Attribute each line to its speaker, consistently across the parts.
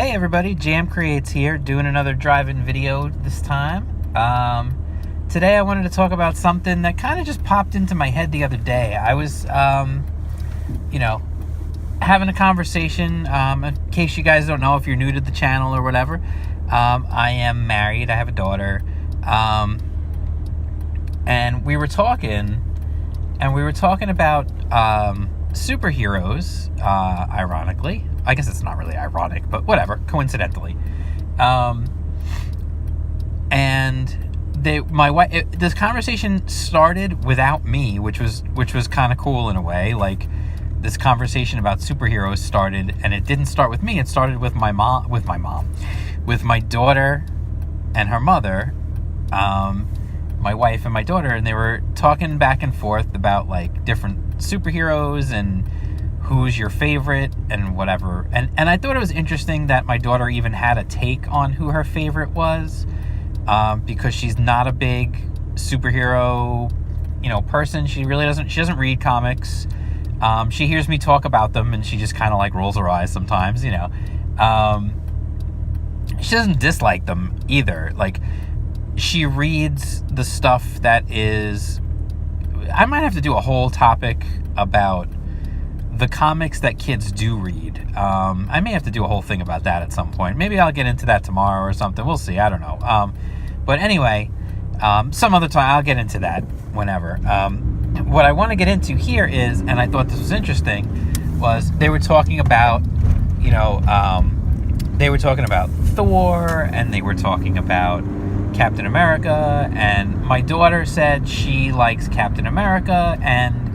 Speaker 1: Hey everybody, Jam Creates here, doing another drive-in video this time. Today I wanted to talk about something that kind of just popped into my head the other day. I was, having a conversation. In case you guys don't know, if you're new to the channel or whatever, I am married. I have a daughter, and we were talking about superheroes. Ironically, I guess it's not really ironic, but whatever. Coincidentally, my wife. This conversation started without me, which was kind of cool in a way. Like, this conversation about superheroes started, and it didn't start with me. It started with my mom, with my daughter and her mother, my wife and my daughter, and they were talking back and forth about like different superheroes and who's your favorite and whatever. And I thought it was interesting that my daughter even had a take on who her favorite was, because she's not a big superhero, person. She doesn't read comics. She hears me talk about them and she just kind of like rolls her eyes sometimes, She doesn't dislike them either. Like, she reads the stuff that is... I might have to do a whole topic about the comics that kids do read. I may have to do a whole thing about that at some point. Maybe I'll get into that tomorrow or something. We'll see. I don't know. But anyway, some other time I'll get into that whenever. What I want to get into here is, and I thought this was interesting, was they were talking about, Thor, and they were talking about Captain America, and my daughter said she likes Captain America and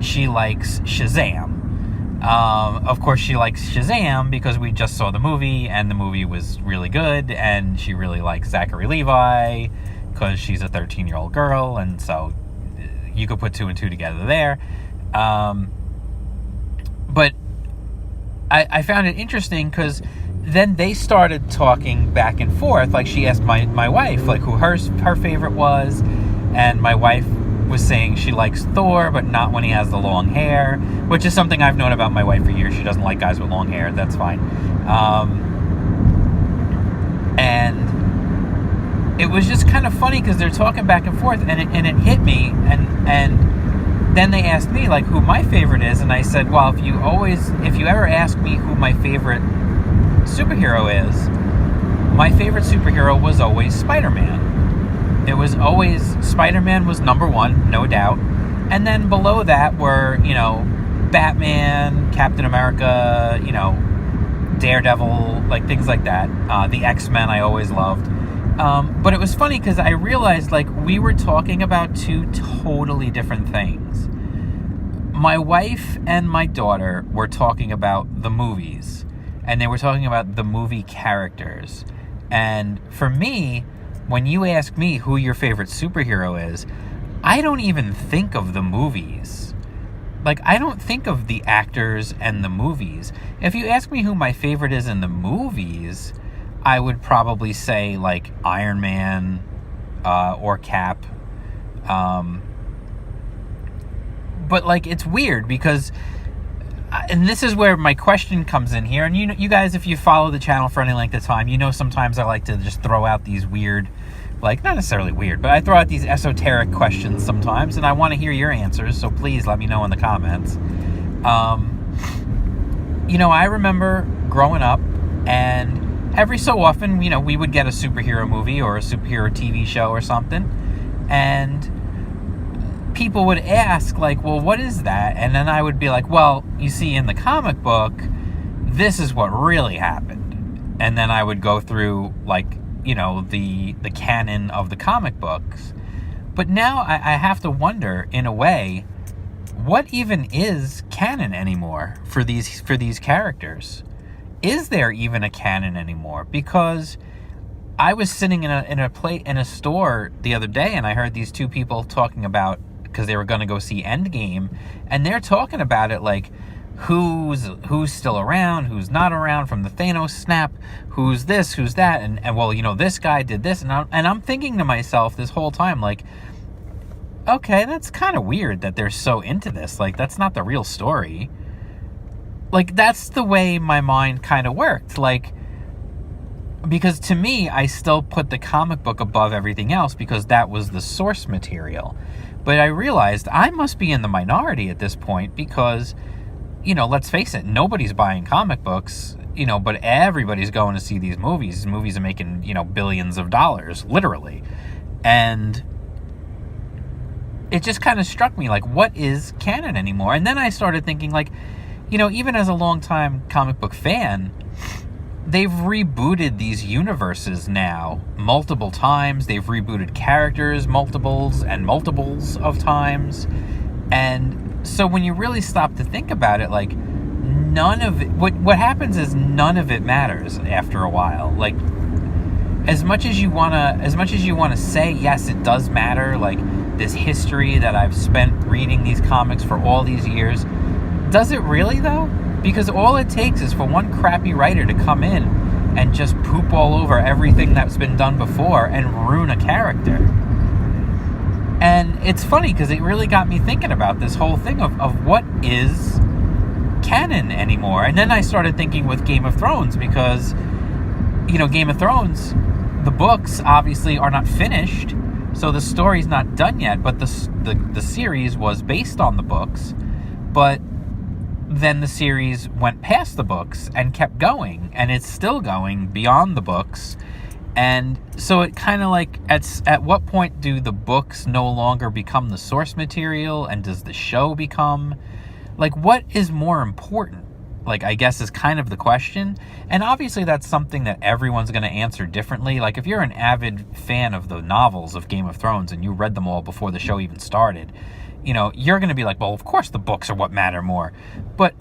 Speaker 1: she likes Shazam. Of course, she likes Shazam because we just saw the movie, and the movie was really good, and she really likes Zachary Levi because she's a 13-year-old girl, and so you could put two and two together there. But I found it interesting because then they started talking back and forth. Like, she asked my wife like who her favorite was, and my wife was saying she likes Thor, but not when he has the long hair, which is something I've known about my wife for years. She doesn't like guys with long hair. That's fine. And it was just kind of funny because they're talking back and forth, and it hit me, and then they asked me like who my favorite is, and I said, well, if you ever ask me who my favorite superhero is, my favorite superhero was always Spider-Man. It was always, Spider-Man was number one, no doubt. And then below that were, Batman, Captain America, Daredevil, like things like that. The X-Men I always loved. But it was funny because I realized like we were talking about two totally different things. My wife and my daughter were talking about the movies, and they were talking about the movie characters. And for me, when you ask me who your favorite superhero is, I don't even think of the movies. Like, I don't think of the actors and the movies. If you ask me who my favorite is in the movies, I would probably say, like, Iron Man or Cap. But, like, it's weird because... and this is where my question comes in here. And you guys, if you follow the channel for any length of time, sometimes I like to just throw out these weird, like, not necessarily weird, but I throw out these esoteric questions sometimes, and I want to hear your answers, so please let me know in the comments. I remember growing up, and every so often, we would get a superhero movie or a superhero TV show or something, and people would ask, like, well, what is that? And then I would be like, well, you see, in the comic book, this is what really happened. And then I would go through, like, the canon of the comic books. But now I have to wonder, in a way, what even is canon anymore for these characters? Is there even a canon anymore? Because I was sitting in a store the other day, and I heard these two people talking about, because they were going to go see Endgame, and they're talking about it like who's still around, who's not around from the Thanos snap, who's this, who's that, and well, this guy did this, and I'm thinking to myself this whole time, like, okay, that's kind of weird that they're so into this. Like, that's not the real story. Like, that's the way my mind kind of worked. Like, because to me, I still put the comic book above everything else because that was the source material. But I realized I must be in the minority at this point because, let's face it, nobody's buying comic books, but everybody's going to see these movies. These movies are making, billions of dollars, literally. And it just kind of struck me, like, what is canon anymore? And then I started thinking, like, even as a longtime comic book fan, they've rebooted these universes now multiple times. They've rebooted characters multiples of times. And so when you really stop to think about it, like, none of it, what happens is none of it matters after a while. Like, as much as you want to say, yes, it does matter, like, this history that I've spent reading these comics for all these years, does it really, though? Because all it takes is for one crappy writer to come in and just poop all over everything that's been done before and ruin a character. And it's funny because it really got me thinking about this whole thing of what is canon anymore. And then I started thinking with Game of Thrones because, Game of Thrones, the books obviously are not finished, so the story's not done yet, but the series was based on the books. But then the series went past the books and kept going, and it's still going beyond the books. And so it kind of like, at what point do the books no longer become the source material, and does the show become, like, what is more important? Like, I guess is kind of the question. And obviously that's something that everyone's going to answer differently. Like, if you're an avid fan of the novels of Game of Thrones and you read them all before the show even started, you're going to be like, well, of course the books are what matter more. But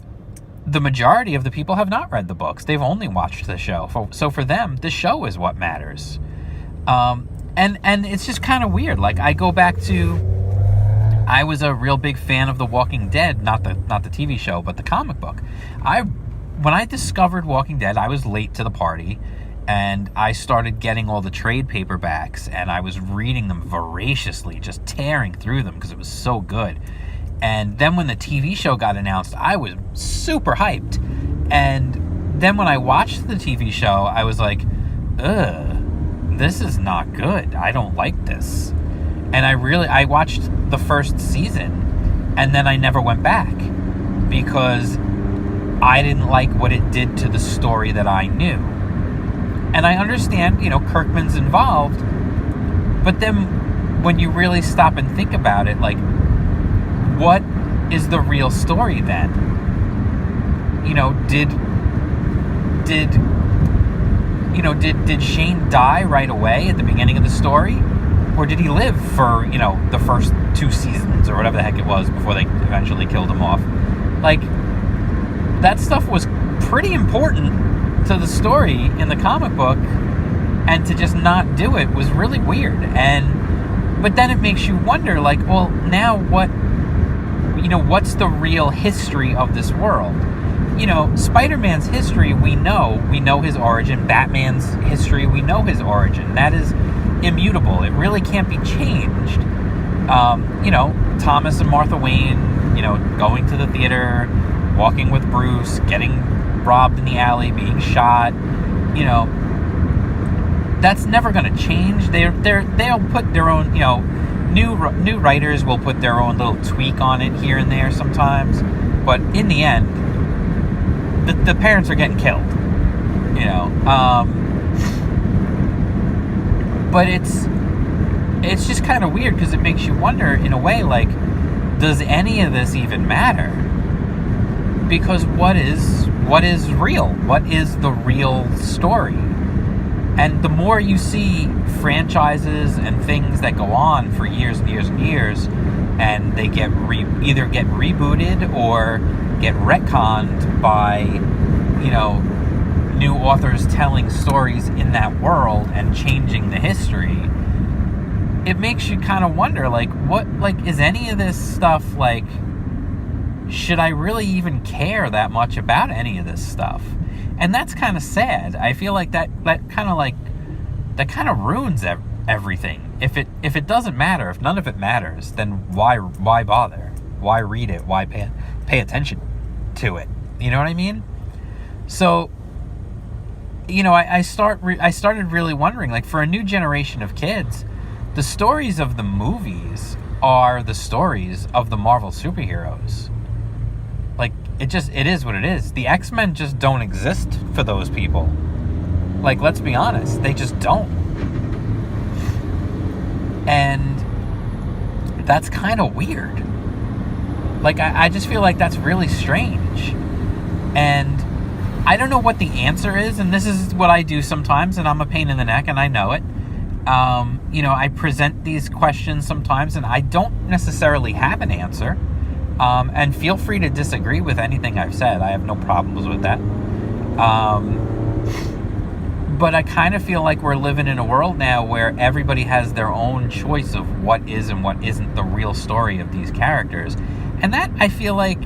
Speaker 1: the majority of the people have not read the books. They've only watched the show. So for them, the show is what matters. And it's just kind of weird. Like, I go back to, I was a real big fan of The Walking Dead, not the TV show, but the comic book. When I discovered Walking Dead, I was late to the party, and I started getting all the trade paperbacks, and I was reading them voraciously, just tearing through them because it was so good. And then when the TV show got announced, I was super hyped. And then when I watched the TV show, I was like, ugh, this is not good. I don't like this. And I watched the first season, and then I never went back because I didn't like what it did to the story that I knew. And I understand, Kirkman's involved, but then when you really stop and think about it, like, what is the real story then? Did Shane die right away at the beginning of the story? Or did he live for, the first 2 seasons or whatever the heck it was before they eventually killed him off? Like, that stuff was pretty important to the story in the comic book, and to just not do it was really weird. But then it makes you wonder, like, well, now what, what's the real history of this world? Spider-Man's history, we know his origin. Batman's history, we know his origin. That is immutable. It really can't be changed. Thomas and Martha Wayne, going to the theater, walking with Bruce, getting robbed in the alley, being shot, that's never going to change. They'll put their own, new writers will put their own little tweak on it here and there sometimes, but in the end, the parents are getting killed, but it's just kind of weird because it makes you wonder, in a way, like, does any of this even matter? Because what is real? What is the real story? And the more you see franchises and things that go on for years and years and years, and they get either get rebooted or get retconned by, new authors telling stories in that world and changing the history, it makes you kind of wonder, like, is any of this stuff, like, should I really even care that much about any of this stuff? And that's kind of sad. I feel like that kind of ruins everything. If it doesn't matter, if none of it matters, then why bother? Why read it? Why pay attention to it? You know what I mean? So I started really wondering, like, for a new generation of kids, the stories of the movies are the stories of the Marvel superheroes. Like, it is what it is. The X-Men just don't exist for those people. Like, let's be honest, they just don't. And that's kind of weird. Like, I just feel like that's really strange. And I don't know what the answer is, and this is what I do sometimes, and I'm a pain in the neck, and I know it. I present these questions sometimes, and I don't necessarily have an answer. And feel free to disagree with anything I've said. I have no problems with that. But I kind of feel like we're living in a world now where everybody has their own choice of what is and what isn't the real story of these characters. And that, I feel like,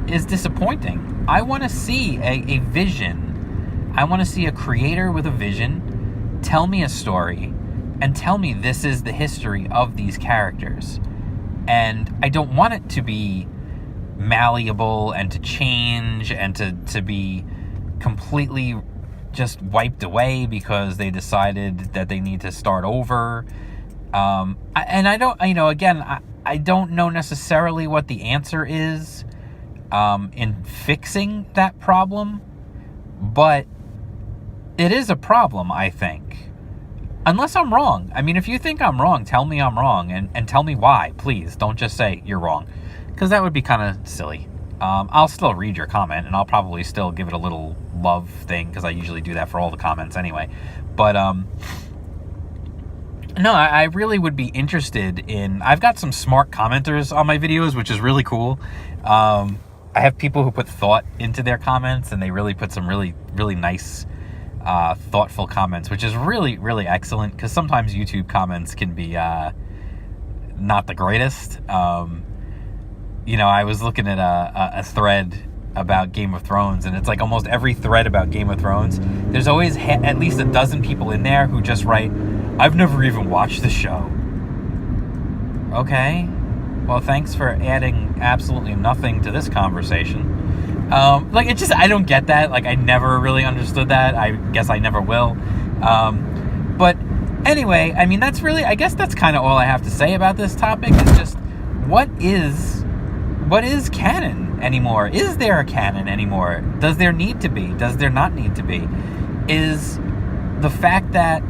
Speaker 1: is disappointing. I want to see a vision. I want to see a creator with a vision tell me a story and tell me this is the history of these characters. And I don't want it to be malleable and to change and to be completely just wiped away because they decided that they need to start over. I don't know necessarily what the answer is in fixing that problem, but it is a problem, I think. Unless I'm wrong. I mean, if you think I'm wrong, tell me I'm wrong and tell me why, please. Don't just say you're wrong, because that would be kind of silly. I'll still read your comment, and I'll probably still give it a little love thing, because I usually do that for all the comments anyway. But, no, I really would be interested in... I've got some smart commenters on my videos, which is really cool. I have people who put thought into their comments, and they really put some really, really nice, thoughtful comments, which is really, really excellent, because sometimes YouTube comments can be not the greatest. I was looking at a thread about Game of Thrones, and it's like almost every thread about Game of Thrones, there's always at least a dozen people in there who just write, "I've never even watched the show." Okay, well, thanks for adding absolutely nothing to this conversation. I don't get that. Like, I never really understood that. I guess I never will. But anyway, I mean, I guess that's kind of all I have to say about this topic. Is just, what is canon anymore? Is there a canon anymore? Does there need to be? Does there not need to be? Is the fact that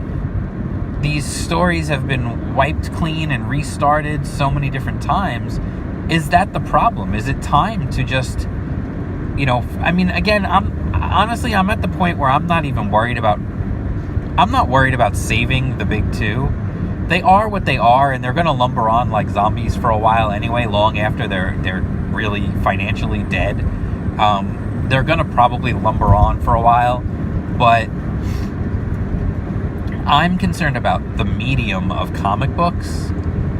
Speaker 1: these stories have been wiped clean and restarted so many different times, is that the problem? Is it time to just, I mean, again, I'm at the point where I'm not worried about saving the big two. They are what they are, and they're going to lumber on like zombies for a while anyway, long after they're really financially dead. They're going to probably lumber on for a while, but I'm concerned about the medium of comic books,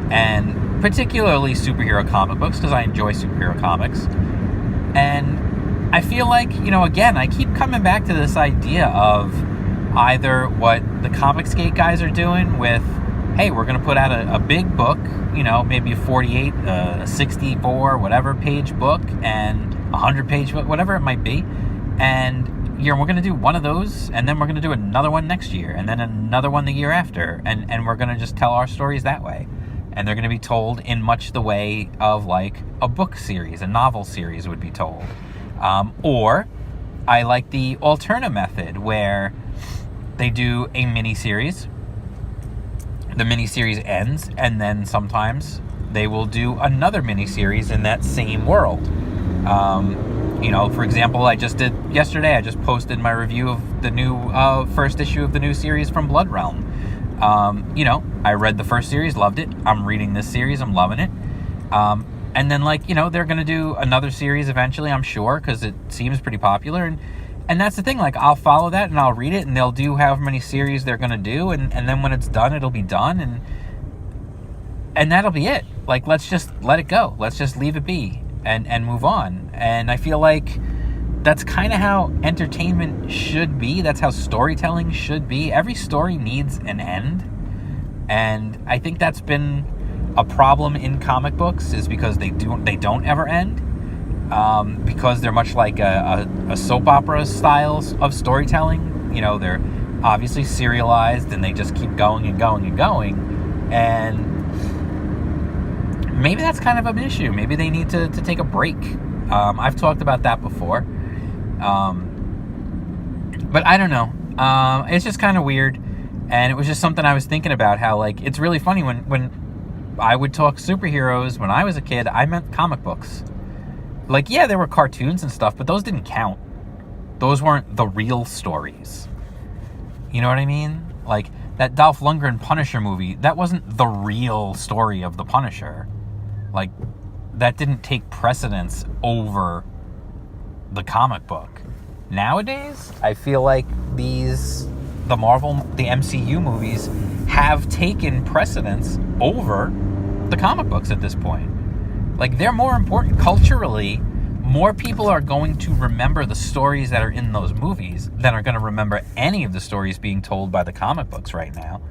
Speaker 1: and particularly superhero comic books, because I enjoy superhero comics. And I feel like, again, I keep coming back to this idea of either what the Comicsgate guys are doing with, hey, we're going to put out a big book, maybe a 48, 64, whatever page book, and 100 page book, whatever it might be. And, we're going to do one of those, and then we're going to do another one next year, and then another one the year after. And we're going to just tell our stories that way. And they're going to be told in much the way of like a book series, a novel series would be told. Or I like the Alterna method, where they do a mini-series. The mini-series ends, and then sometimes they will do another mini-series in that same world. For example, I just posted my review of the new first issue of the new series from Blood Realm. I read the first series, loved it. I'm reading this series, I'm loving it. And then, they're going to do another series eventually, I'm sure, because it seems pretty popular. And that's the thing, I'll follow that and I'll read it, and they'll do however many series they're going to do, and then when it's done, it'll be done, and that'll be it. Let's just let it go. Let's just leave it be and move on. And I feel like that's kind of how entertainment should be. That's how storytelling should be. Every story needs an end. And I think that's been a problem in comic books, is because they don't ever end. Because they're much like a soap opera style of storytelling. you know, they're obviously serialized and they just keep going and going and going. And maybe that's kind of an issue. Maybe they need to take a break. I've talked about that before. But I don't know. It's just kind of weird. And it was just something I was thinking about, how, like, it's really funny when I would talk superheroes when I was a kid, I meant comic books. Like, yeah, there were cartoons and stuff, but those didn't count. Those weren't the real stories. You know what I mean? Like, that Dolph Lundgren Punisher movie, that wasn't the real story of the Punisher. Like, that didn't take precedence over the comic book. Nowadays, I feel like the MCU movies have taken precedence over the comic books at this point. Like, they're more important culturally. More people are going to remember the stories that are in those movies than are going to remember any of the stories being told by the comic books right now.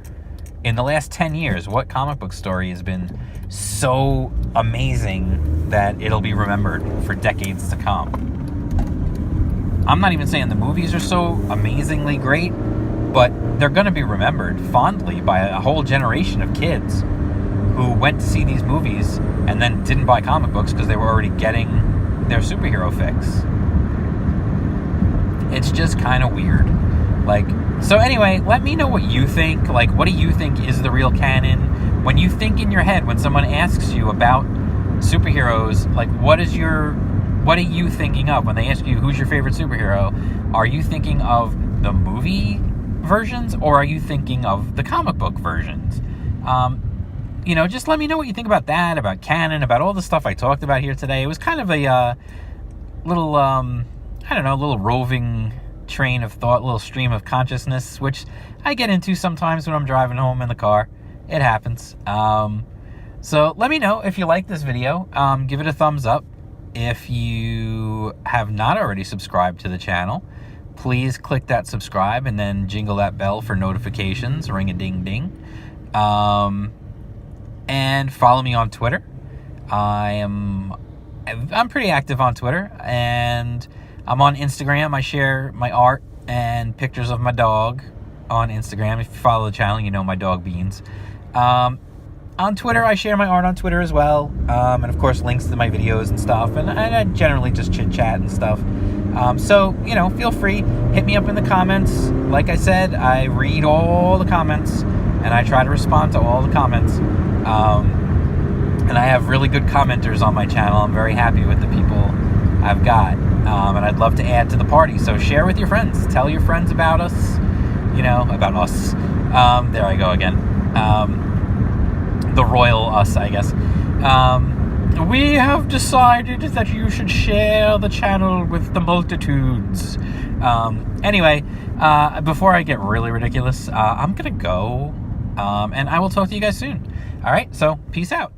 Speaker 1: In the last 10 years, what comic book story has been so amazing that it'll be remembered for decades to come? I'm not even saying the movies are so amazingly great, but they're going to be remembered fondly by a whole generation of kids who went to see these movies and then didn't buy comic books because they were already getting their superhero fix. It's just kind of weird. Like, so anyway, let me know what you think. Like, what do you think is the real canon? When you think in your head, when someone asks you about superheroes, like, what are you thinking of when they ask you who's your favorite superhero? Are you thinking of the movie versions, or are you thinking of the comic book versions? You know, just let me know what you think about that, about canon, about all the stuff I talked about here today. It was kind of a little, little roving train of thought, little stream of consciousness, which I get into sometimes when I'm driving home in the car. It happens. So let me know if you like this video. Give it a thumbs up. If you have not already subscribed to the channel, please click that subscribe and then jingle that bell for notifications, ring-a-ding-ding. And follow me on Twitter. I'm pretty active on Twitter, and I'm on Instagram. I share my art and pictures of my dog on Instagram. If you follow the channel, you know my dog Beans. On Twitter, I share my art on Twitter as well, and of course links to my videos and stuff, and I generally just chit-chat and stuff. So, you know, feel free, hit me up in the comments. Like I said, I read all the comments, and I try to respond to all the comments. And I have really good commenters on my channel. I'm very happy with the people I've got, and I'd love to add to the party. So share with your friends. Tell your friends about us, about us. There I go again. The royal us, I guess. We have decided that you should share the channel with the multitudes. Anyway, before I get really ridiculous, I'm going to go, and I will talk to you guys soon. All right, so peace out.